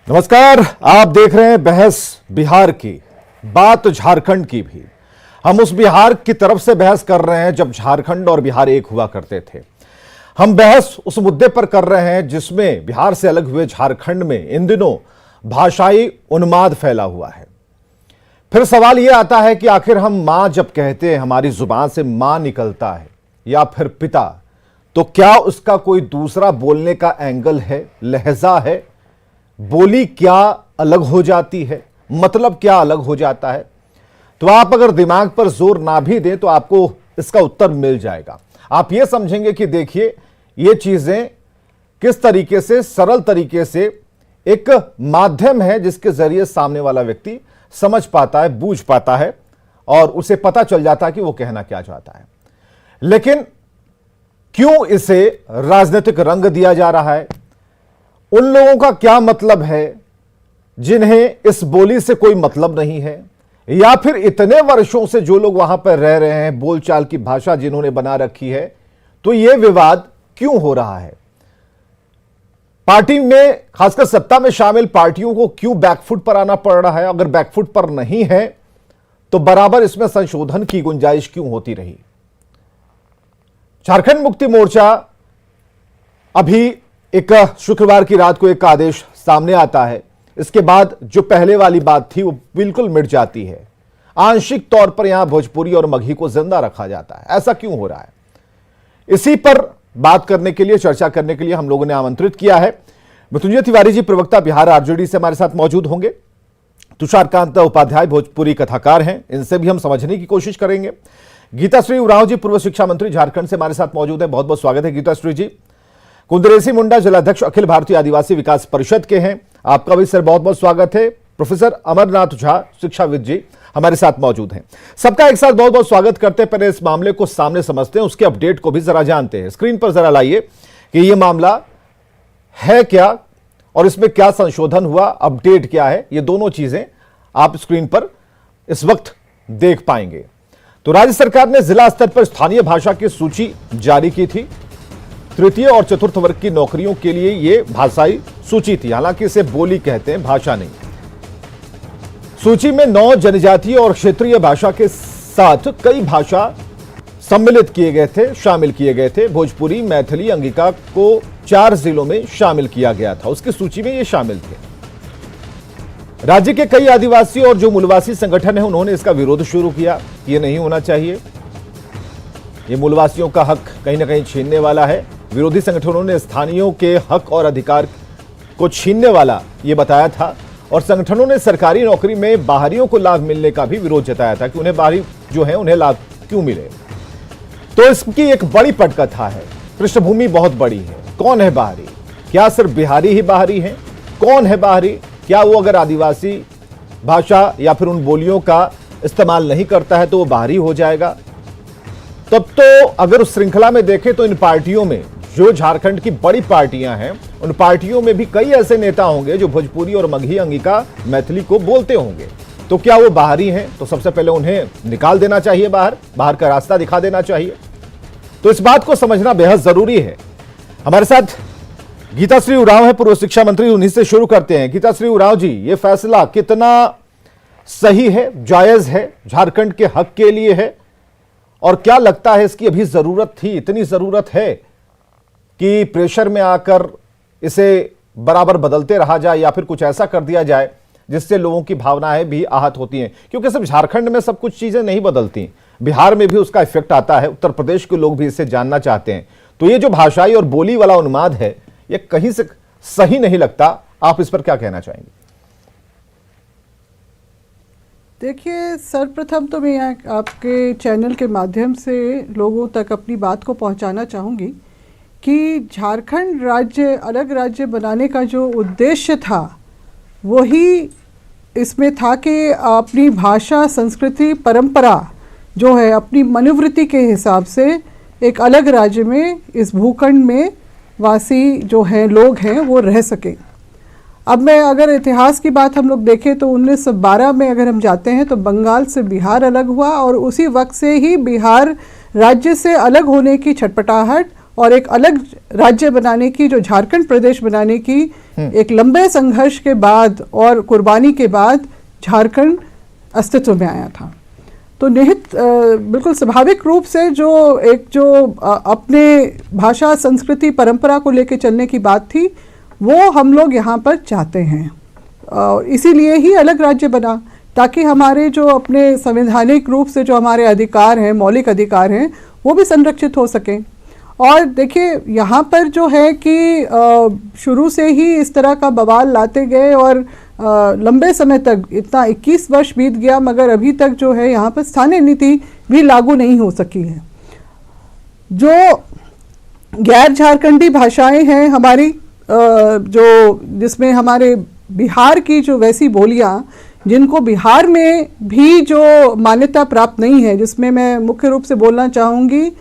नमस्कार, आप देख रहे हैं बहस बिहार की, बात झारखंड की भी। हम उस बिहार की तरफ से बहस कर रहे हैं जब झारखंड और बिहार एक हुआ करते थे। हम बहस उस मुद्दे पर कर रहे हैं जिसमें बिहार से अलग हुए झारखंड में इन दिनों भाषाई उन्माद फैला हुआ है। फिर सवाल यह आता है कि आखिर हम मां जब कहते हैं, हमारी जुबान से मां निकलता है या फिर पिता, तो क्या उसका कोई दूसरा बोलने का एंगल है, लहजा है? बोली क्या अलग हो जाती है, मतलब क्या अलग हो जाता है? तो आप अगर दिमाग पर जोर ना भी दें तो आपको इसका उत्तर मिल जाएगा। आप यह समझेंगे कि देखिए ये चीजें किस तरीके से, सरल तरीके से एक माध्यम है जिसके जरिए सामने वाला व्यक्ति समझ पाता है, बूझ पाता है और उसे पता चल जाता है कि वो कहना क्या चाहता है। लेकिन क्यों इसे राजनीतिक रंग दिया जा रहा है? उन लोगों का क्या मतलब है जिन्हें इस बोली से कोई मतलब नहीं है, या फिर इतने वर्षों से जो लोग वहां पर रह रहे हैं, बोलचाल की भाषा जिन्होंने बना रखी है, तो यह विवाद क्यों हो रहा है? पार्टी में, खासकर सत्ता में शामिल पार्टियों को क्यों बैकफुट पर आना पड़ रहा है? अगर बैकफुट पर नहीं है तो बराबर इसमें संशोधन की गुंजाइश क्यों होती रही? झारखंड मुक्ति मोर्चा अभी एक शुक्रवार की रात को एक आदेश सामने आता है। इसके बाद जो पहले वाली बात थी वो बिल्कुल मिट जाती है। आंशिक तौर पर यहां भोजपुरी और मगही को जिंदा रखा जाता है। ऐसा क्यों हो रहा है? इसी पर बात करने के लिए, चर्चा करने के लिए हम लोगों ने आमंत्रित किया है। मृत्युंजय तिवारी जी, प्रवक्ता बिहार आरजेडी से हमारे साथ मौजूद होंगे। तुषारकांत उपाध्याय भोजपुरी कथाकार हैं, इनसे भी हम समझने की कोशिश करेंगे। गीताश्री उरांव जी, पूर्व शिक्षा मंत्री झारखंड से हमारे साथ मौजूद है। बहुत बहुत स्वागत है गीताश्री जी। कुंदरेसी मुंडा, जिलाध्यक्ष अखिल भारतीय आदिवासी विकास परिषद के हैं, आपका भी सर बहुत बहुत स्वागत है। प्रोफेसर अमरनाथ झा, शिक्षाविद जी, हमारे साथ मौजूद हैं। सबका एक साथ बहुत बहुत स्वागत करते हैं। पहले इस मामले को सामने समझते हैं, उसके अपडेट को भी जरा जानते हैं। स्क्रीन पर जरा लाइए कि यह मामला है क्या और इसमें क्या संशोधन हुआ, अपडेट क्या है, ये दोनों चीजें आप स्क्रीन पर इस वक्त देख पाएंगे। तो राज्य सरकार ने जिला स्तर पर स्थानीय भाषा की सूची जारी की थी। तृतीय और चतुर्थ वर्ग की नौकरियों के लिए यह भाषाई सूची थी, हालांकि इसे बोली कहते हैं, भाषा नहीं। सूची में 9 जनजातीय और क्षेत्रीय भाषा के साथ कई भाषा सम्मिलित किए गए थे, शामिल किए गए थे। भोजपुरी, मैथिली, अंगिका को 4 जिलों में शामिल किया गया था, उसकी सूची में ये शामिल थे। राज्य के कई आदिवासी और जो मूलवासी संगठन है उन्होंने इसका विरोध शुरू किया। ये नहीं होना चाहिए, ये मूलवासियों का हक कहीं ना कहीं छीनने वाला है। विरोधी संगठनों ने स्थानीयों के हक और अधिकार को छीनने वाला ये बताया था और संगठनों ने सरकारी नौकरी में बाहरियों को लाभ मिलने का भी विरोध जताया था कि उन्हें बाहरी जो है उन्हें लाभ क्यों मिले। तो इसकी एक बड़ी पटकथा है, पृष्ठभूमि बहुत बड़ी है। कौन है बाहरी? क्या सिर्फ बिहारी ही बाहरी हैं? कौन है बाहरी? क्या वो अगर आदिवासी भाषा या फिर उन बोलियों का इस्तेमाल नहीं करता है तो वो बाहरी हो जाएगा? तब तो अगर उस श्रृंखला में देखें तो इन पार्टियों में, जो झारखंड की बड़ी पार्टियां हैं, उन पार्टियों में भी कई ऐसे नेता होंगे जो भोजपुरी और मगही, अंगिका, मैथिली को बोलते होंगे। तो क्या वो बाहरी हैं? तो सबसे पहले उन्हें निकाल देना चाहिए, बाहर का रास्ता दिखा देना चाहिए। तो इस बात को समझना बेहद जरूरी है। हमारे साथ गीताश्री उरांव है, पूर्व शिक्षा मंत्री, उन्हीं से शुरू करते हैं। गीताश्री उरांव जी, ये फैसला कितना सही है, जायज है, झारखंड के हक के लिए है, और क्या लगता है इसकी अभी जरूरत थी, इतनी जरूरत है कि प्रेशर में आकर इसे बराबर बदलते रहा जाए या फिर कुछ ऐसा कर दिया जाए जिससे लोगों की भावनाएं भी आहत होती हैं? क्योंकि सिर्फ झारखंड में सब कुछ चीजें नहीं बदलती, बिहार में भी उसका इफेक्ट आता है, उत्तर प्रदेश के लोग भी इसे जानना चाहते हैं। तो ये जो भाषाई और बोली वाला उन्माद है, ये कहीं से सही नहीं लगता। आप इस पर क्या कहना चाहेंगे? देखिए, सर्वप्रथम तो मैं आपके चैनल के माध्यम से लोगों तक अपनी बात को पहुंचाना चाहूँगी कि झारखंड राज्य, अलग राज्य बनाने का जो उद्देश्य था वही इसमें था कि अपनी भाषा, संस्कृति, परंपरा जो है अपनी मनोवृत्ति के हिसाब से एक अलग राज्य में, इस भूखंड में वासी जो हैं लोग हैं वो रह सकें। अब मैं अगर इतिहास की बात हम लोग देखें तो 1912 में अगर हम जाते हैं तो बंगाल से बिहार अलग हुआ और उसी वक्त से ही बिहार राज्य से अलग होने की छटपटाहट और एक अलग राज्य बनाने की, जो झारखंड प्रदेश बनाने की एक लंबे संघर्ष के बाद और कुर्बानी के बाद झारखंड अस्तित्व में आया था। तो निहित बिल्कुल स्वाभाविक रूप से जो अपने भाषा, संस्कृति, परंपरा को लेकर चलने की बात थी, वो हम लोग यहाँ पर चाहते हैं। इसीलिए ही अलग राज्य बना, ताकि हमारे जो अपने संवैधानिक रूप से जो हमारे अधिकार हैं, मौलिक अधिकार हैं, वो भी संरक्षित हो सकें। और देखिए यहाँ पर जो है कि शुरू से ही इस तरह का बवाल लाते गए और लंबे समय तक, इतना 21 वर्ष बीत गया, मगर अभी तक जो है यहाँ पर स्थानीय नीति भी लागू नहीं हो सकी है। जो गैर झारखंडी भाषाएं हैं हमारी, जो जिसमें हमारे बिहार की जो वैसी बोलियां, जिनको बिहार में भी जो मान्यता प्राप्त नहीं है, जिसमें मैं मुख्य रूप से बोलना चाहूँगी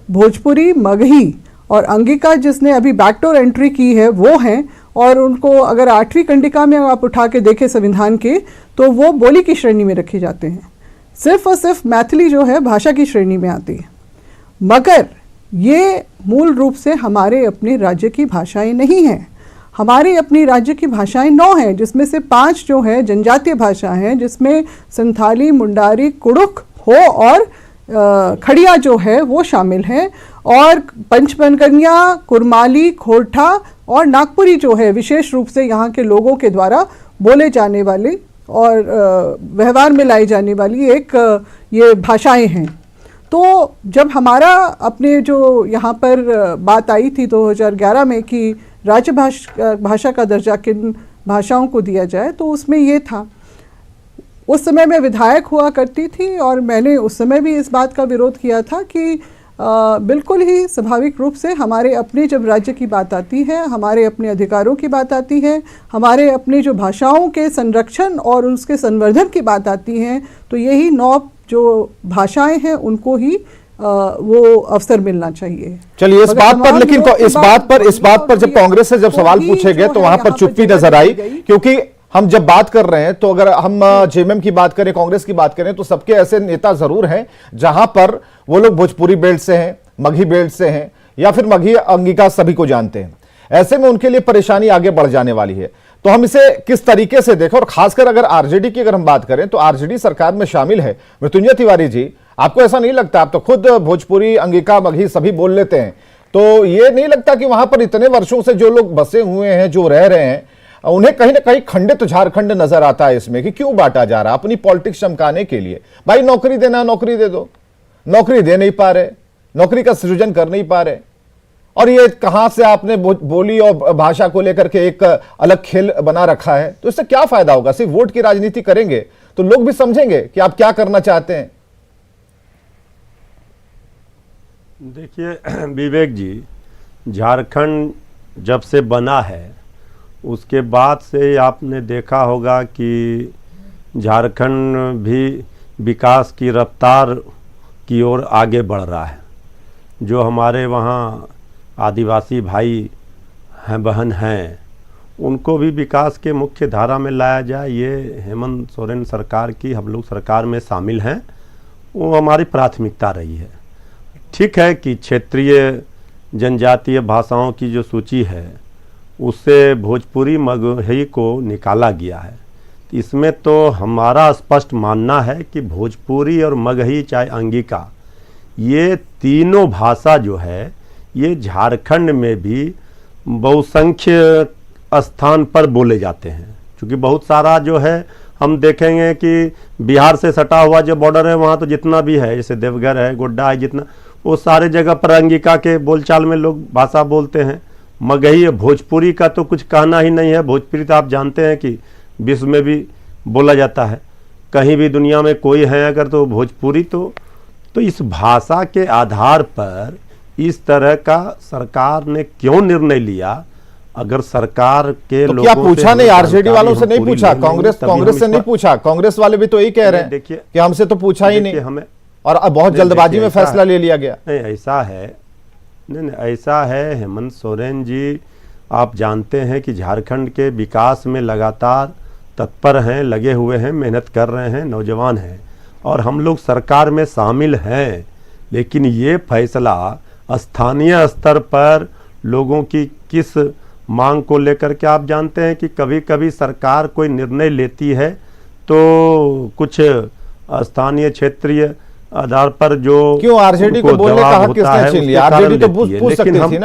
भोजपुरी, मगही और अंगिका, जिसने अभी बैकडोर एंट्री की है, वो हैं। और उनको अगर 8वीं कंडिका में आप उठा के देखें संविधान के, तो वो बोली की श्रेणी में रखे जाते हैं। सिर्फ और सिर्फ मैथिली जो है भाषा की श्रेणी में आती है। मगर ये मूल रूप से हमारे अपने राज्य की भाषाएं नहीं हैं। हमारी अपनी राज्य की भाषाएं 9 हैं, जिसमें से 5 जो है जनजातीय भाषा हैं, जिसमें संथाली, मुंडारी, कुड़ुख हो और खड़िया जो है वो शामिल हैं। और पंचमनगनिया, कुरमाली, खोरठा और नागपुरी जो है विशेष रूप से यहाँ के लोगों के द्वारा बोले जाने वाली और व्यवहार में लाई जाने वाली एक ये भाषाएं हैं। तो जब हमारा अपने जो यहाँ पर बात आई थी 2011 में कि राज्य भाषा का दर्जा किन भाषाओं को दिया जाए, तो उसमें ये था। उस समय मैं विधायक हुआ करती थी और मैंने उस समय भी इस बात का विरोध किया था कि बिल्कुल ही स्वाभाविक रूप से हमारे अपने जब राज्य की बात आती है, हमारे अपने अधिकारों की बात आती है, हमारे अपने जो भाषाओं के संरक्षण और उसके संवर्धन की बात आती है, तो यही 9 जो भाषाएं हैं उनको ही वो अवसर मिलना चाहिए। चलिए इस बात पर, लेकिन इस बात पर जब कांग्रेस से जब सवाल पूछे गए तो वहां पर चुप्पी नजर आई, क्योंकि हम जब बात कर रहे हैं तो अगर हम जेएमएम की बात करें, कांग्रेस की बात करें, तो सबके ऐसे नेता जरूर हैं जहां पर वो लोग भोजपुरी बेल्ट से हैं, मगही बेल्ट से हैं, या फिर मगही अंगिका सभी को जानते हैं। ऐसे में उनके लिए परेशानी आगे बढ़ जाने वाली है। तो हम इसे किस तरीके से देखें, और खासकर अगर आरजेडी की अगर हम बात करें तो आरजेडी सरकार में शामिल है। मृत्युंजय तिवारी जी, आपको ऐसा नहीं लगता, आप तो खुद भोजपुरी, अंगिका, मगही सभी बोल लेते हैं, तो ये नहीं लगता कि वहां पर इतने वर्षों से जो लोग बसे हुए हैं, जो रह रहे हैं, उन्हें कहीं ना कहीं खंडित झारखंड नजर आता है इसमें कि क्यों बांटा जा रहा है अपनी पॉलिटिक्स चमकाने के लिए? भाई नौकरी देना, नौकरी दे दो। नौकरी दे नहीं पा रहे, नौकरी का सृजन कर नहीं पा रहे, और ये कहां से आपने बोली और भाषा को लेकर के एक अलग खेल बना रखा है? तो इससे क्या फायदा होगा? सिर्फ वोट की राजनीति करेंगे तो लोग भी समझेंगे कि आप क्या करना चाहते हैं। देखिए विवेक जी, झारखंड जब से बना है उसके बाद से आपने देखा होगा कि झारखंड भी विकास की रफ्तार की ओर आगे बढ़ रहा है। जो हमारे वहाँ आदिवासी भाई हैं, बहन हैं, उनको भी विकास के मुख्य धारा में लाया जाए, ये हेमंत सोरेन सरकार की, हम लोग सरकार में शामिल हैं, वो हमारी प्राथमिकता रही है। ठीक है कि क्षेत्रीय जनजातीय भाषाओं की जो सूची है उससे भोजपुरी, मगही को निकाला गया है। इसमें तो हमारा स्पष्ट मानना है कि भोजपुरी और मगही, चाहे अंगिका, ये तीनों भाषा जो है ये झारखंड में भी बहुसंख्य स्थान पर बोले जाते हैं। क्योंकि बहुत सारा जो है हम देखेंगे कि बिहार से सटा हुआ जो बॉर्डर है वहाँ तो जितना भी है, जैसे देवघर है, गोड्डा है, जितना, वो सारे जगह पर अंगिका के बोलचाल में लोग भाषा बोलते हैं। मगही, भोजपुरी का तो कुछ कहना ही नहीं है। भोजपुरी तो आप जानते हैं कि विश्व में भी बोला जाता है, कहीं भी दुनिया में कोई है अगर तो भोजपुरी। तो इस भाषा के आधार पर इस तरह का सरकार ने क्यों निर्णय लिया? अगर सरकार के तो लोगों क्या पूछा नहीं? आरजेडी वालों से नहीं पूरी पूछा? नहीं, कांग्रेस से नहीं पूछा? कांग्रेस वाले भी तो यही कह रहे हैं कि हमसे तो पूछा ही नहीं, हमें, और अब बहुत जल्दबाजी में फैसला ले लिया गया। नहीं, ऐसा है नहीं, ऐसा है हेमंत सोरेन जी, आप जानते हैं कि झारखंड के विकास में लगातार तत्पर हैं, लगे हुए हैं, मेहनत कर रहे हैं, नौजवान हैं, और हम लोग सरकार में शामिल हैं। लेकिन ये फैसला स्थानीय स्तर पर लोगों की किस मांग को लेकर के आप जानते हैं कि कभी कभी सरकार कोई निर्णय लेती है तो कुछ स्थानीय क्षेत्रीय आधार पर जो क्यों आरजेडी को उनको बोलने का दबाव हक होता किसने है, छीन उसके लिया? कारण आरजेडी तो लेती है। पूछ लेकिन सकती हम थी ना।